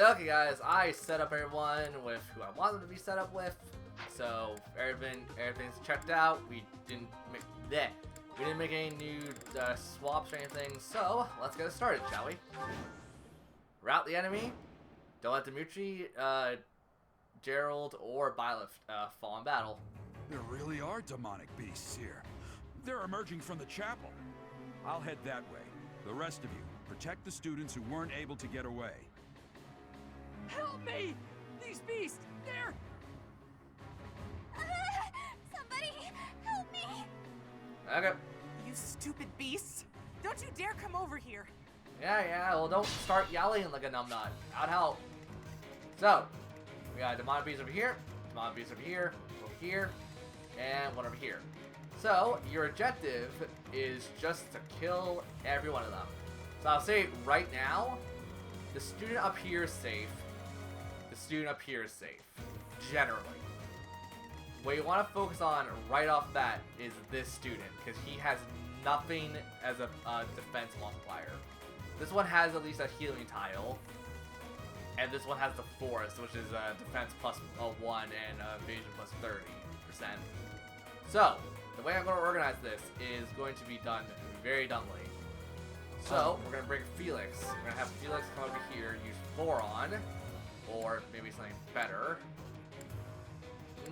Okay, guys, I set up everyone with who I want them to be set up with. So everything's checked out. We didn't make any new swaps or anything. So let's get started, shall we? Rout the enemy. Don't let Dimitri, Gerald, or Byleth fall in battle. There really are demonic beasts here. They're emerging from the chapel. I'll head that way. The rest of you, protect the students who weren't able to get away. Help me! These beasts, they're... Somebody, help me! Okay. You stupid beasts! Don't you dare come over here! Yeah, well, don't start yelling like a numbnut. Out help. So, we got demonic beast over here, over here, and one over here. So, your objective is just to kill every one of them. So I'll say right now, the student up here is safe. The student up here is safe. Generally. What you want to focus on right off the bat is this student, because he has nothing as a defense multiplier. This one has at least a healing tile, and this one has the force, which is defense plus 1 and evasion plus 30%. So, the way I'm going to organize this is going to be done very dumbly. So, we're going to bring Felix. We're going to have Felix come over here, use Thoron, or maybe something better.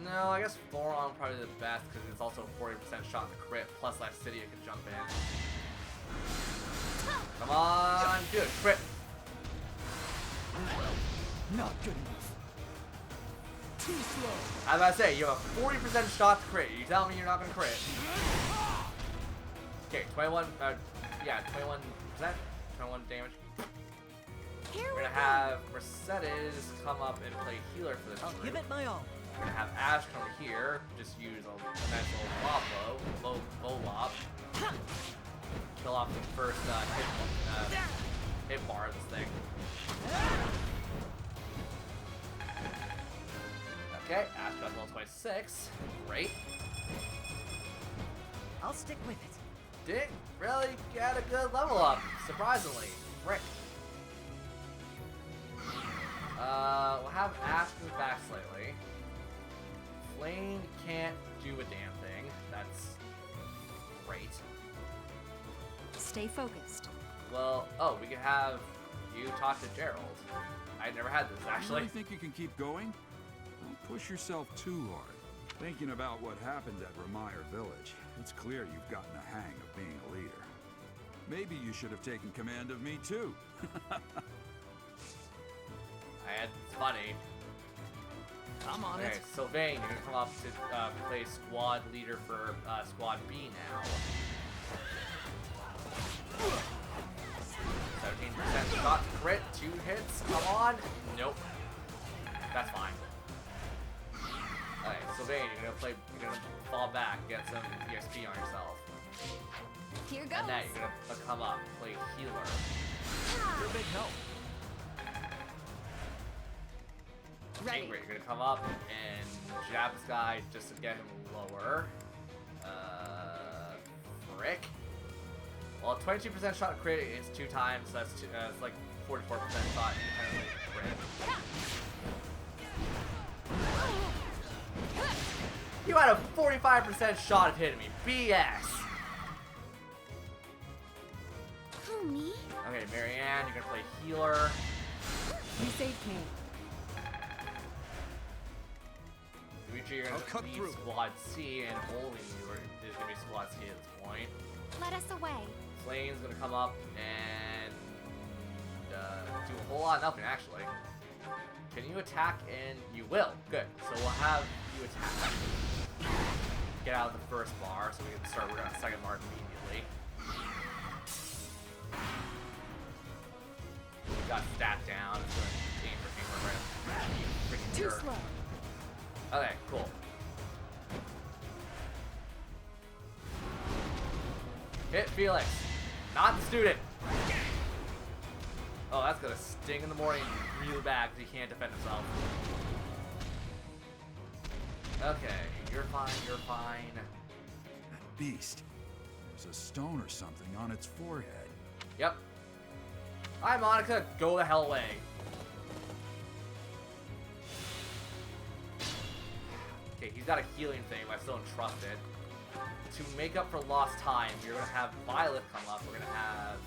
No, I guess Thoron probably the best, because it's also 40% shot to crit, plus Lycidia can jump in. Come on, do it, crit. Not good enough. Too slow. I was about to say, you have a 40% shot to crit. You telling me you're not going to crit? Okay, 21, 21%, 21 damage. We're going to have Mercedes come up and play healer for this group. Give it my all. We're going to have Ash come over here, just use a nice little low lob. Kill off the first hit bar of this thing. Okay, Ash got level 26. Great. I'll stick with it. Didn't really get a good level up, surprisingly. Frick. We'll have Ash move back slightly. Flame can't do a damn thing. That's great. Stay focused. Well, we could have you talk to Gerald. I never had this, You actually. really think you can keep going? Don't push yourself too hard. Thinking about what happened at Ramire Village, it's clear you've gotten a hang of being a leader. Maybe you should have taken command of me too. It's funny. I'm on Okay, it. Sylvain, you're gonna come up to play squad leader for Squad B now. 17% shot to crit, 2 hits, come on. Nope. That's fine. Okay, Sylvain, you're gonna fall back, get some EXP on yourself. Here goes. And now you're gonna come up, play healer. You're a big help. Ready. Angry, you're gonna come up and jab this guy just to get him lower. Frick. Well, 22% shot crit is 2 times, so that's it's like 44% shot independently crit. You had a 45% shot of hitting me. BS. Who, me? Okay, Marianne, you're gonna play healer. You saved me. Dimitri, you're I'll gonna cut lead through. Squad C, and only you is gonna be Squad C at this point. Let us away. Flame's gonna come up and do a whole lot of nothing, actually. Can you attack? And you will. Good. So we'll have you attack. Get out of the first bar so we can start with the second bar immediately. Got stat down. It's gonna aim for right. Freaking Too jerk. slow. Okay, cool. Hit Felix. Not the student. Oh, that's gonna sting in the morning real bad because he can't defend himself. Okay, you're fine, you're fine. That beast. There's a stone or something on its forehead. Yep. Hi, Monica. Go the hell away. Okay, he's got a healing thing, but I still don't trust it. To make up for lost time, you're gonna have Violet come up. We're gonna have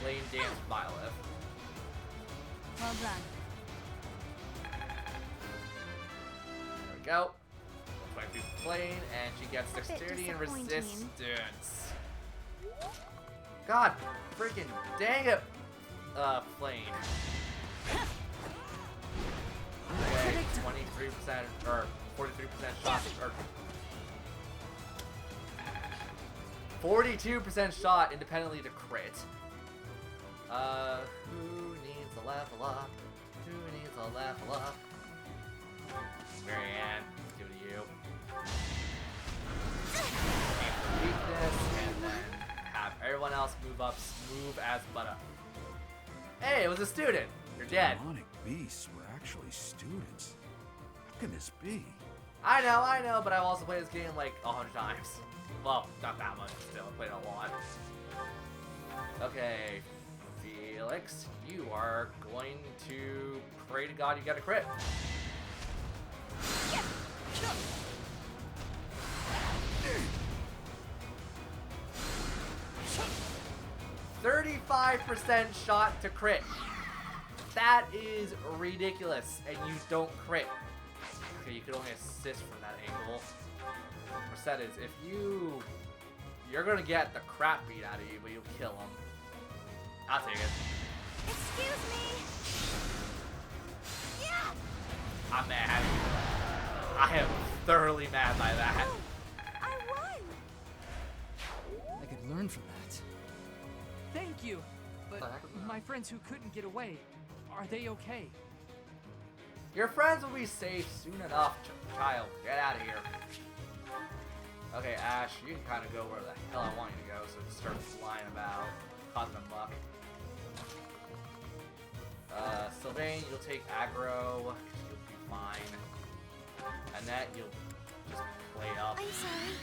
Flame Dance Violet. Well done. There we go. 22 plane, and she gets A bit dexterity and disappointing. resistance. God freaking dang it, Flame. Okay, 23% or 43% shot, or 42% shot independently to crit. Who needs a level up? Who needs a level up? Marianne, give it to you. Aim for weakness, and then have everyone else move up smooth as butter. Hey, it was a student. You're dead. Demonic beasts were actually students. How can this be? I know, but I've also played this game like 100 times. Well, not that much, but still, I played it a lot. Okay, Felix, you are going to pray to God you got a crit. 35% shot to crit. That is ridiculous, and you don't crit. Okay, you can only assist from that angle. Reset is if you're gonna get the crap beat out of you, but you'll kill him. I'll take it. Excuse me. Yeah. I'm mad. I am thoroughly mad by that. Oh, I won. I could learn from that. Thank you. But What the heck was that? my friends who couldn't get away, are they okay? Your friends will be safe soon enough, child. Get out of here. Okay, Ash, you can kind of go where the hell I want you to go, so just start flying about, causing a muck. Sylvain, you'll take aggro, 'cause you'll be fine. Annette, you'll just play up. I'm sorry.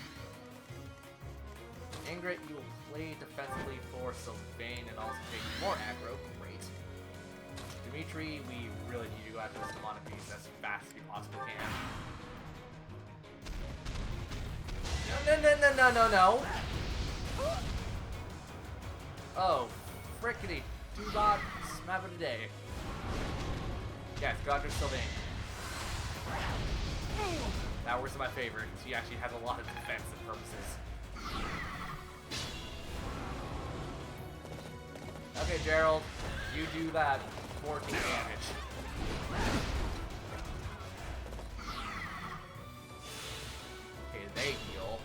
Ingrid, you will play defensively for Sylvain and also take more aggro. Great. Dimitri, we really need you to go after this demonic beast as fast as you possibly can. No. Oh, frickety doobot smack of the day. Yes, go after Sylvain. That works in my favor because he actually has a lot of defensive purposes. Okay, Gerald, you do that 14 damage. Okay, they heal.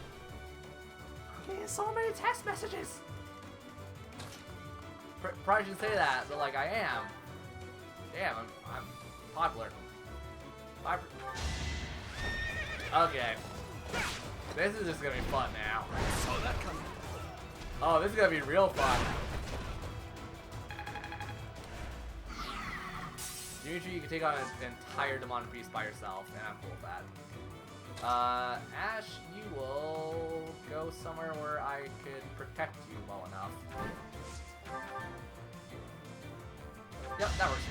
Okay, so many text messages. Probably shouldn't say that, but like I am. Damn, I'm popular. Okay. This is just gonna be fun now. Saw that coming. Oh, this is gonna be real fun. Usually you can take on an entire demonic beast by yourself, and I'm cool with that. Ash, you will go somewhere where I could protect you well enough. Yep, that works.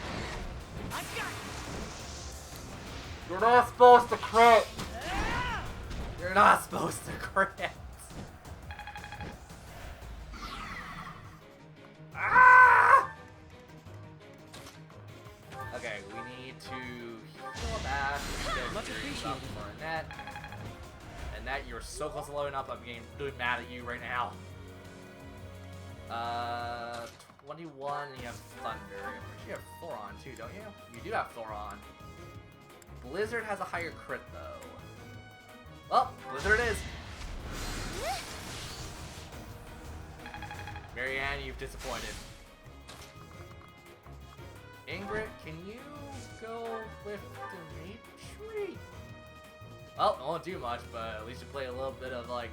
You're not supposed to crit! You're not supposed to crit! Ah! Okay, we need to heal up Ash. Much appreciated. For Annette. Annette, you're so close to loading up, I'm getting really mad at you right now. 21, and you have Thunder. You have Thoron too, don't you? You do have Thoron. Blizzard has a higher crit though. Well, Blizzard it is. Marianne, you've disappointed. Ingrid, can you go with Dimitri? Well, it won't do much, but at least you play a little bit of like,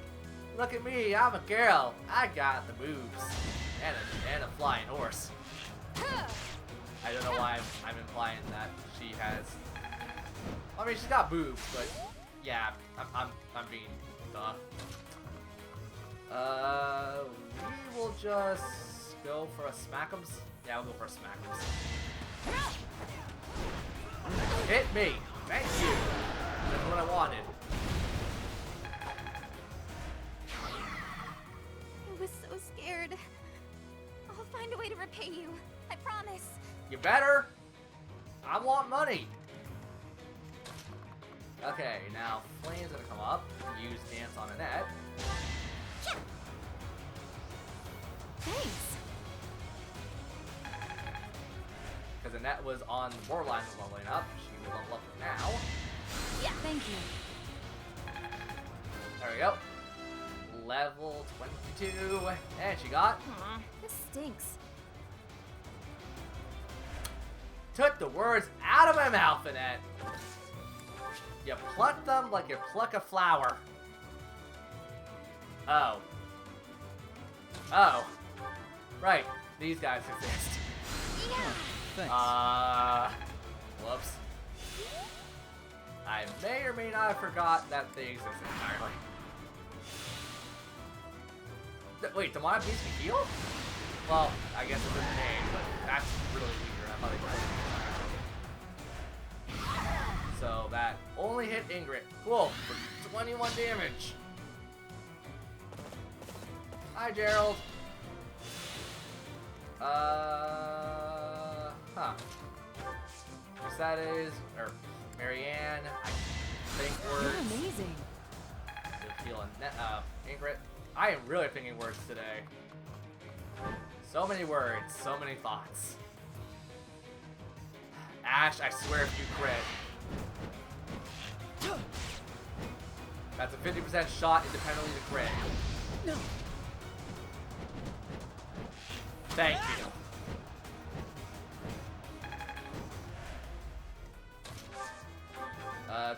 look at me, I'm a girl. I got the boobs. And a flying horse. I don't know why I'm implying that she has. I mean, she's got boobs, but yeah, I'm being duh. We will just go for a smack'ems. Yeah, we'll go for a smack'ems. Hit me, thank you. That's what I wanted. I was so scared. I'll find a way to repay you. I promise. You better. I want money. Okay, now Flame's gonna come up. Use Dance on Annette. Thanks. Because Annette was on Borderline leveling up. She will level up now. Yeah, thank you. There we go. Level 22. And she got... Aw, this stinks. Took the words out of my mouth, Annette. You pluck them like you pluck a flower. Oh. Oh. Right. These guys exist. Yeah. Thanks. Whoops. I may or may not have forgot that they exist entirely. Wait, Demonic Beast can heal? Well, I guess it's in the name, but that's really weird. I thought they put it. So that only hit Ingrid. Cool. For 21 damage. Hi, Gerald. Huh. Mercedes, or Marianne, I think You're words. amazing. You're feeling Ingrid. I am really thinking words today. So many words, so many thoughts. Ash, I swear if you crit. That's a 50% shot independently to crit. No. Thank you.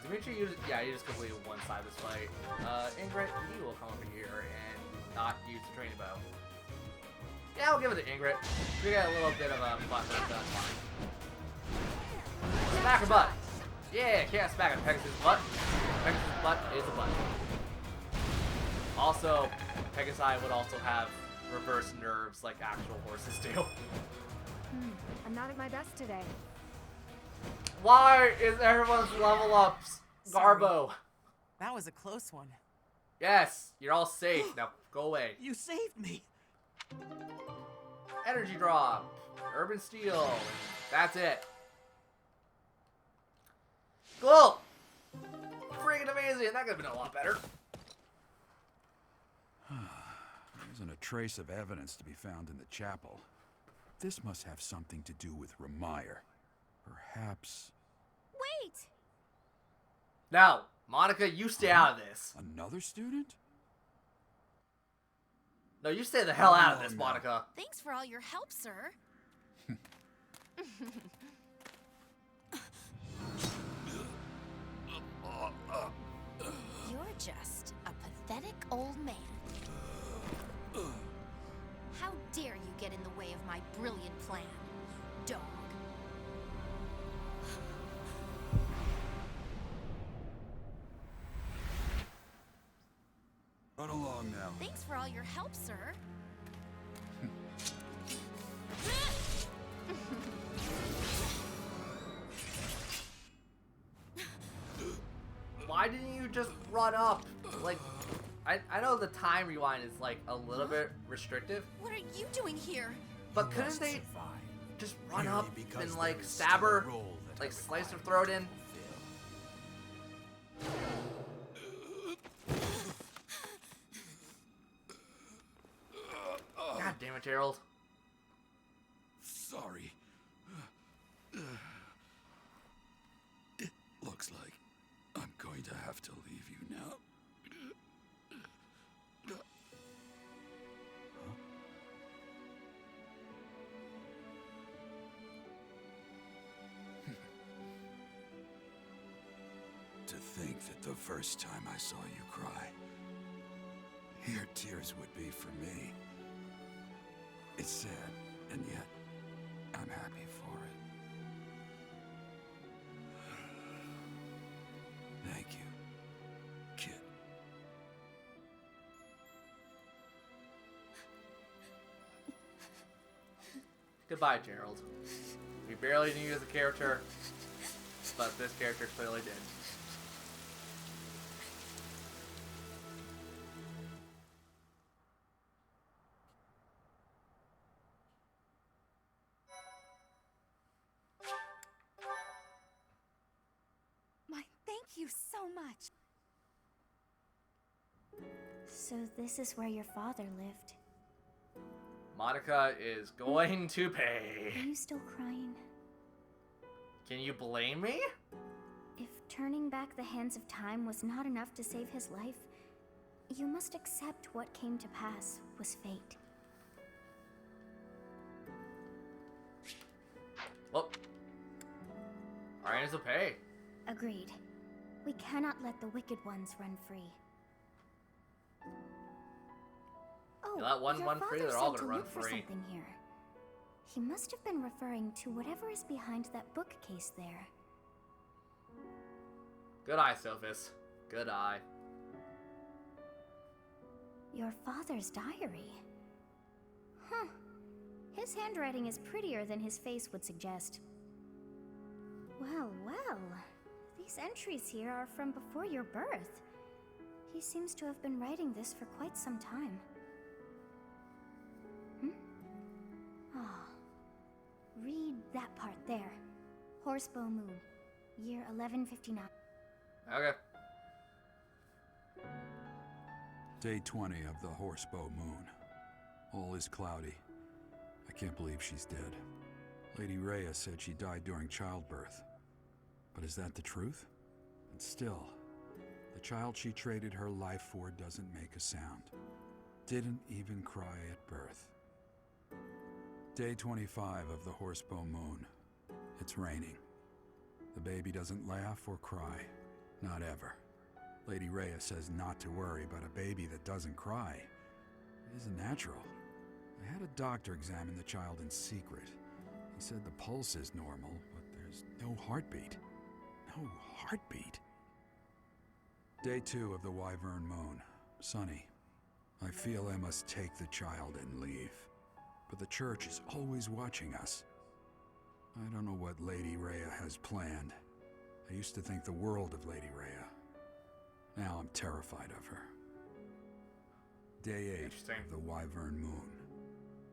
Dimitri, you just completed one side of this fight. Ingrid, you will come over here and not use the training bow. Yeah, we'll give it to Ingrid. We got a little bit of a butt hurt, that's fine. Smack her butt. Yeah, can't smack her. Pegasus' butt. Pegasus' butt is a butt. Also, Pegasi would also have reverse nerves like actual horses do. I'm not at my best today. Why is everyone's level ups Garbo? That was a close one. Yes, you're all safe. Now go away. You saved me. Energy drop, urban steel. That's it. Cool. Freaking amazing. That could have been a lot better. There isn't a trace of evidence to be found in the chapel. This must have something to do with Remire. Perhaps Wait. Now, Monica, you stay out of this. another student? No, you stay the hell out of this, no. Monica. Thanks for all your help, sir. You're just a pathetic old man. How dare you get in the way of my brilliant plan, dog. Run along now. Thanks for all your help, sir. Why didn't you just run up? Like, I know the time rewind is like a little bit restrictive, What are you doing here? but couldn't they just run up and like stab her, like slice her throat in? God damn it, Gerald. Sorry. It looks like I'm going to have to leave you now. To think that the first time I saw you cry, your tears would be for me. It's sad, and yet I'm happy for it. Thank you, kid. Goodbye, Gerald. We barely knew you as a character, but this character clearly did. much. So this is where your father lived. Monica is going to pay. Are you still crying? Can you blame me? If turning back the hands of time was not enough to save his life, you must accept what came to pass was fate. Well, our hands will pay. Agreed. We cannot let the wicked ones run free. Oh, You let one your run free, father they're all said gonna to run look for free. something here. He must have been referring to whatever is behind that bookcase there. Good eye, Sophis. Good eye. Your father's diary. Huh. His handwriting is prettier than his face would suggest. Well, well. These entries here are from before your birth. He seems to have been writing this for quite some time. Ah. Read that part there. Horsebow Moon, year 1159. Okay. Day 20 of the Horsebow Moon. All is cloudy. I can't believe she's dead. Lady Rhea said she died during childbirth. But is that the truth? And still, the child she traded her life for doesn't make a sound. Didn't even cry at birth. Day 25 of the Horsebow Moon. It's raining. The baby doesn't laugh or cry. Not ever. Lady Rhea says not to worry, but a baby that doesn't cry isn't natural. I had a doctor examine the child in secret. He said the pulse is normal, but there's no heartbeat. No heartbeat. Day 2 of the Wyvern Moon. Sunny. I feel I must take the child and leave. But the church is always watching us. I don't know what Lady Rhea has planned. I used to think the world of Lady Rhea. Now I'm terrified of her. Day 8 of the Wyvern Moon.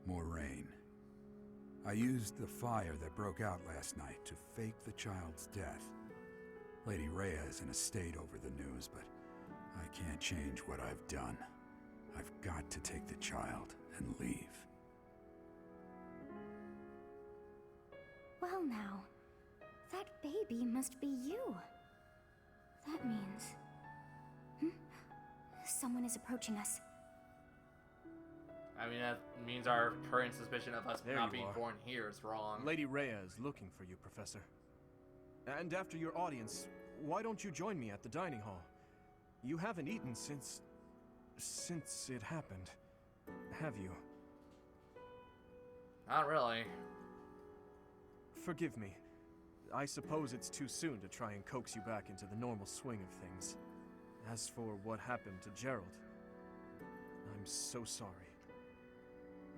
More rain. I used the fire that broke out last night to fake the child's death. Lady Rhea is in a state over the news, but I can't change what I've done. I've got to take the child and leave. Well now, that baby must be you. That means... Someone is approaching us. I mean, that means our current suspicion of us There not you being are. born here is wrong. Lady Rhea is looking for you, Professor. And after your audience, why don't you join me at the dining hall? You haven't eaten since it happened, have you? Not really. Forgive me. I suppose it's too soon to try and coax you back into the normal swing of things. As for what happened to Gerald, I'm so sorry.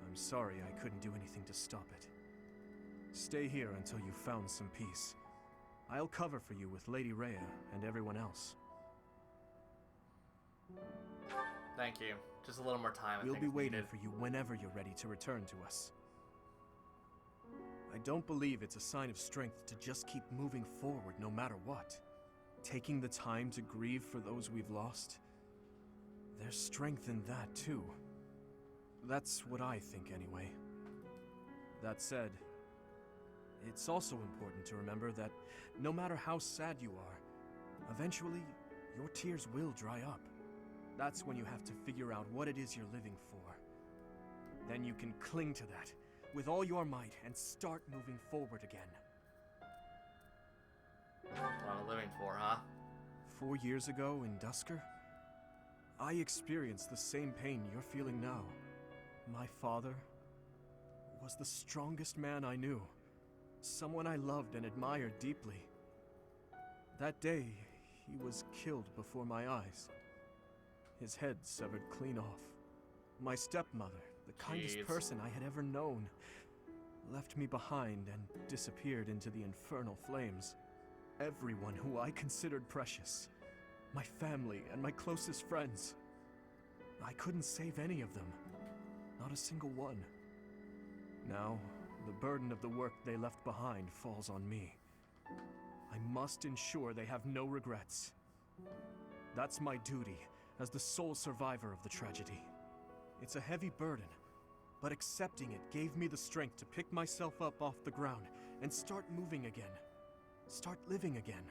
I'm sorry I couldn't do anything to stop it. Stay here until you've found some peace. I'll cover for you with Lady Rhea and everyone else. Thank you. Just a little more time. We'll I be think is waiting needed. for you whenever you're ready to return to us. I don't believe it's a sign of strength to just keep moving forward no matter what. Taking the time to grieve for those we've lost. There's strength in that too. That's what I think anyway. That said, it's also important to remember that no matter how sad you are, eventually your tears will dry up. That's when you have to figure out what it is you're living for. Then you can cling to that with all your might and start moving forward again. What I'm living for, huh? 4 years ago in Dusker, I experienced the same pain you're feeling now. My father was the strongest man I knew, someone I loved and admired deeply. That day, he was killed before my eyes. His head severed clean off. My stepmother, the kindest Jeez. person I had ever known, left me behind and disappeared into the infernal flames. Everyone who I considered precious, my family and my closest friends, I couldn't save any of them, not a single one. Now, the burden of the work they left behind falls on me. I must ensure they have no regrets. That's my duty as the sole survivor of the tragedy. It's a heavy burden, but accepting it gave me the strength to pick myself up off the ground and start moving again. Start living again.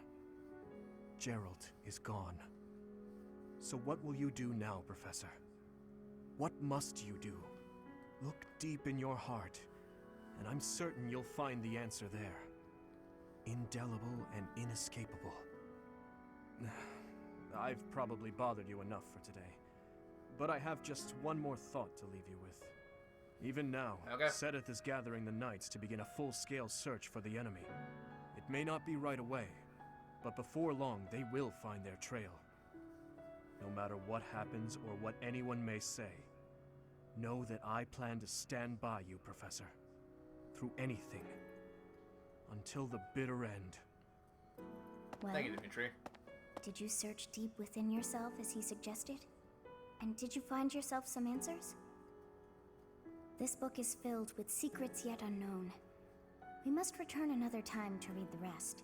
Gerald is gone. So what will you do now, Professor? What must you do? Look deep in your heart, and I'm certain you'll find the answer there. Indelible and inescapable. I've probably bothered you enough for today, but I have just one more thought to leave you with. Even now, Okay. Sedith is gathering the knights to begin a full-scale search for the enemy. It may not be right away, but before long they will find their trail. No matter what happens or what anyone may say, know that I plan to stand by you, Professor. Through anything. Until the bitter end. Well, Thank you, Dimitri. did you search deep within yourself as he suggested? And did you find yourself some answers? This book is filled with secrets yet unknown. We must return another time to read the rest.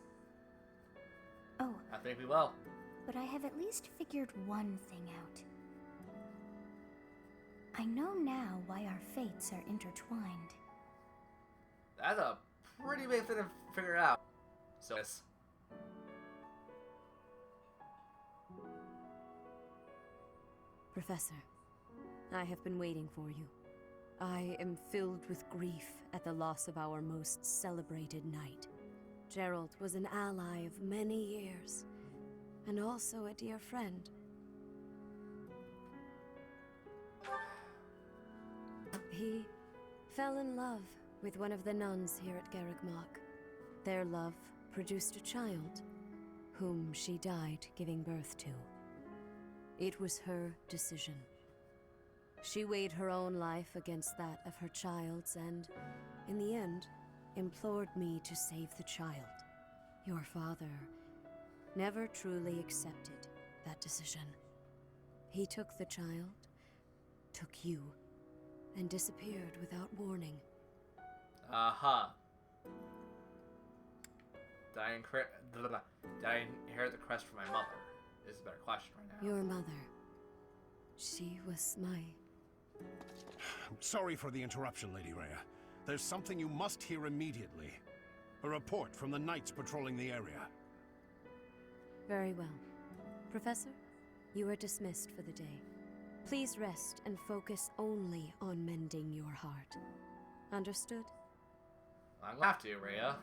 Oh, I think we will. but I have at least figured one thing out. I know now why our fates are intertwined. That's a pretty big thing to figure out. So, yes. Professor, I have been waiting for you. I am filled with grief at the loss of our most celebrated knight. Gerald was an ally of many years, and also a dear friend. He fell in love with one of the nuns here at JaydeXMicky. Their love produced a child, whom she died giving birth to. It was her decision. She weighed her own life against that of her child's and, in the end, implored me to save the child. Your father never truly accepted that decision. He took the child, took you, and disappeared without warning. Uh-huh. Did I inherit the crest from my mother? Is a better question right now. Your mother. She was my... Sorry for the interruption, Lady Rhea. There's something you must hear immediately. A report from the knights patrolling the area. Very well. Professor, you are dismissed for the day. Please rest and focus only on mending your heart. Understood? I'm gonna have to, Rhea.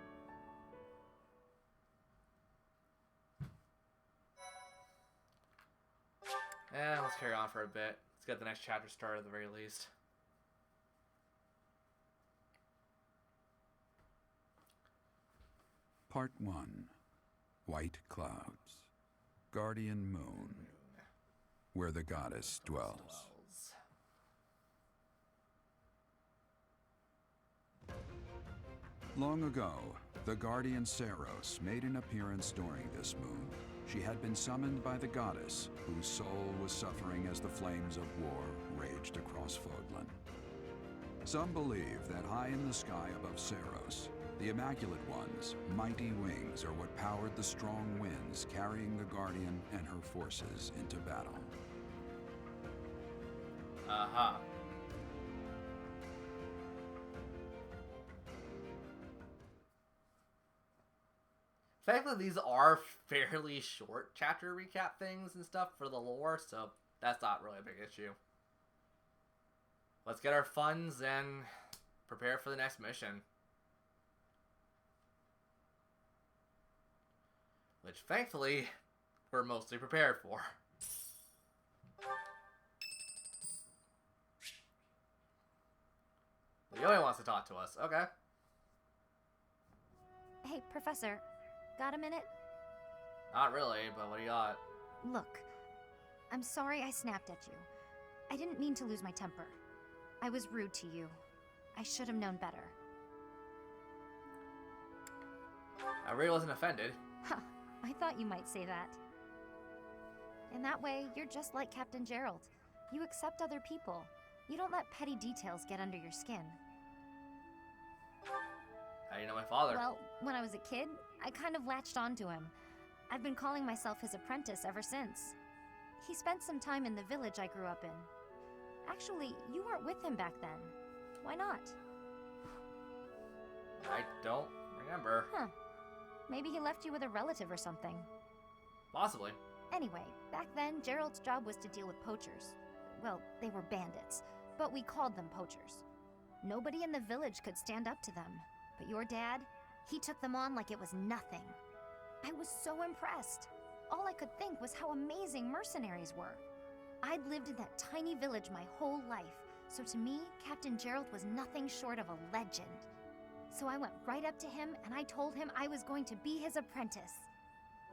And let's carry on for a bit. Let's get the next chapter started at the very least. Part 1. White Clouds. Guardian Moon. Where the goddess dwells. Long ago, the guardian Saros made an appearance during this moon. She had been summoned by the goddess, whose soul was suffering as the flames of war raged across Fodlan. Some believe that high in the sky above Saros, the Immaculate One's mighty wings are what powered the strong winds carrying the Guardian and her forces into battle. Uh-huh. Thankfully, these are fairly short chapter recap things and stuff for the lore, so that's not really a big issue. Let's get our funds and prepare for the next mission. Which, thankfully, we're mostly prepared for. Leonie wants to talk to us. Okay. Hey, Professor, got a minute? Not really, but what do you got? Look, I'm sorry I snapped at you. I didn't mean to lose my temper. I was rude to you. I should have known better. I really wasn't offended. Huh, I thought you might say that. In that way, you're just like Captain Gerald. You accept other people. You don't let petty details get under your skin. How do you know my father? Well, when I was a kid, I kind of latched onto him. I've been calling myself his apprentice ever since. He spent some time in the village I grew up in. Actually, you weren't with him back then. Why not? I don't remember. Huh. Maybe he left you with a relative or something. Possibly. Anyway, back then, Gerald's job was to deal with poachers. Well, they were bandits, but we called them poachers. Nobody in the village could stand up to them. But your dad, he took them on like it was nothing. I was so impressed. All I could think was how amazing mercenaries were. I'd lived in that tiny village my whole life, so to me, Captain Gerald was nothing short of a legend. So I went right up to him and I told him I was going to be his apprentice.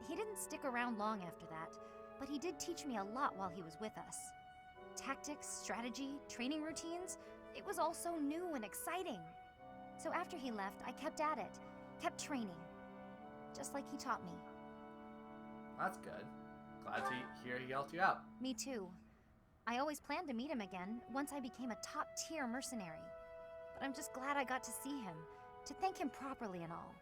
He didn't stick around long after that, but he did teach me a lot while he was with us. Tactics, strategy, training routines, it was all so new and exciting. So after he left, I kept at it, kept training, just like he taught me. That's good. Glad to hear he helped you out. Me too. I always planned to meet him again once I became a top-tier mercenary. But I'm just glad I got to see him, to thank him properly and all.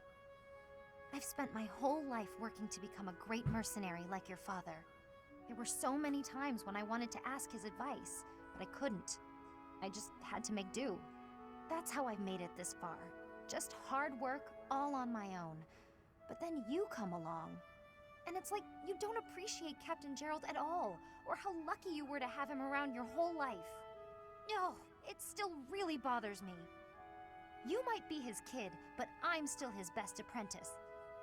I've spent my whole life working to become a great mercenary like your father. There were so many times when I wanted to ask his advice, but I couldn't. I just had to make do. That's how I've made it this far. Just hard work, all on my own. But then you come along. And it's like you don't appreciate Captain Gerald at all, or how lucky you were to have him around your whole life. No, it still really bothers me. You might be his kid, but I'm still his best apprentice.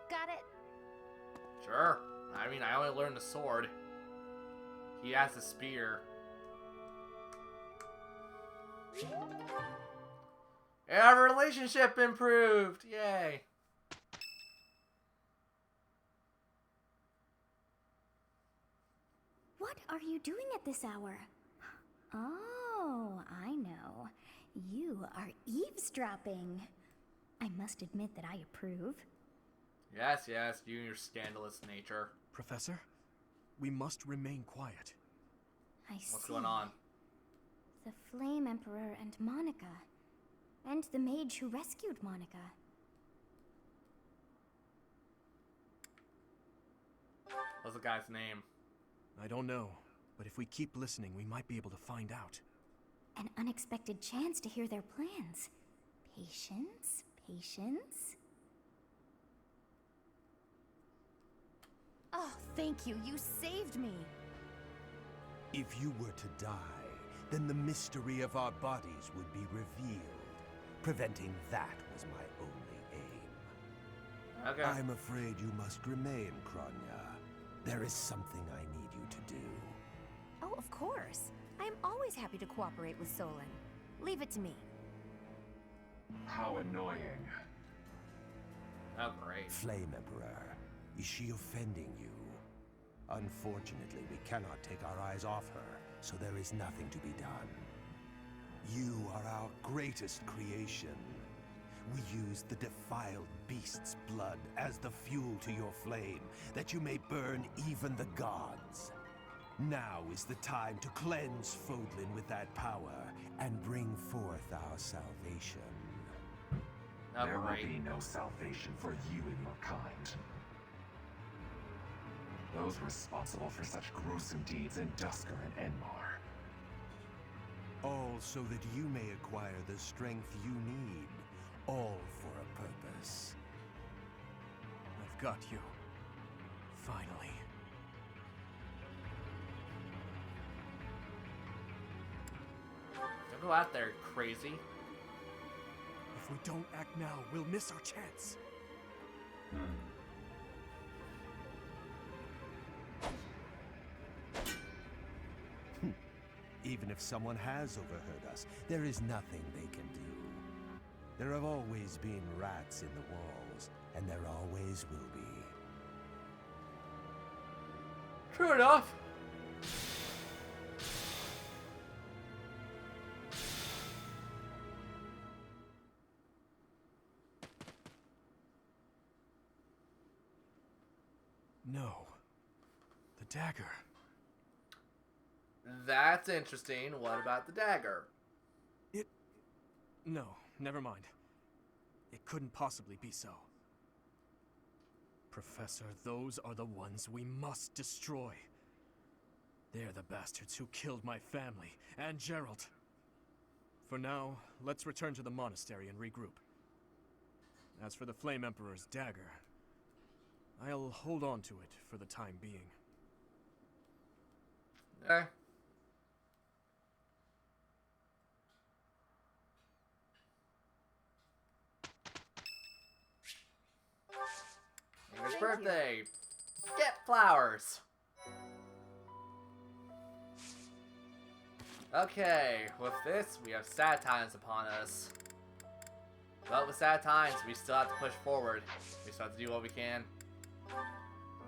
Got it? Sure. I mean, I only learned the sword. He has a spear. And our relationship improved! Yay! What are you doing at this hour? Oh, I know. You are eavesdropping. I must admit that I approve. Yes, yes, you and your scandalous nature. Professor, we must remain quiet. I see. What's going on? The Flame Emperor and Monica. And the mage who rescued Monica. What's the guy's name? I don't know, but if we keep listening, we might be able to find out. An unexpected chance to hear their plans. Patience, patience. Oh, thank you. You saved me. If you were to die, then the mystery of our bodies would be revealed. Preventing that was my only aim. Okay. I'm afraid you must remain, Kronya. There is something I need you to do. Oh, of course. I am always happy to cooperate with Solon. Leave it to me. How annoying. Oh, great. Flame Emperor, is she offending you? Unfortunately, we cannot take our eyes off her, so there is nothing to be done. You are our greatest creation. We use the defiled beast's blood as the fuel to your flame, that you may burn even the gods. Now is the time to cleanse Fodlan with that power and bring forth our salvation. Oh, There will great. be no salvation for you and your kind. Those responsible for such gruesome deeds in Dusker and Enmar. All so that you may acquire the strength you need, all for a purpose. I've got you. Finally. Don't go out there, crazy. If we don't act now, we'll miss our chance. Even if someone has overheard us, there is nothing they can do. There have always been rats in the walls, and there always will be. True enough. No. The dagger. That's interesting. What about the dagger? No, never mind. It couldn't possibly be so. Professor, those are the ones we must destroy. They're the bastards who killed my family and Gerald. For now, let's return to the monastery and regroup. As for the Flame Emperor's dagger, I'll hold on to it for the time being. Okay. English birthday! Get flowers! Okay, with this, we have sad times upon us. But with sad times, we still have to push forward. We still have to do what we can.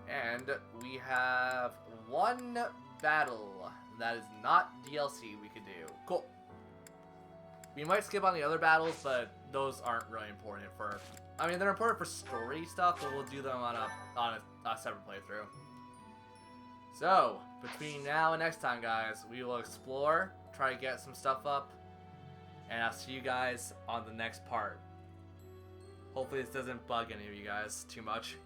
And we have one battle that is not DLC we could do. Cool. We might skip on the other battles, but those aren't really important for... I mean, they're important for story stuff, but we'll do them on a separate playthrough. So, between now and next time, guys, we will explore, try to get some stuff up, and I'll see you guys on the next part. Hopefully this doesn't bug any of you guys too much.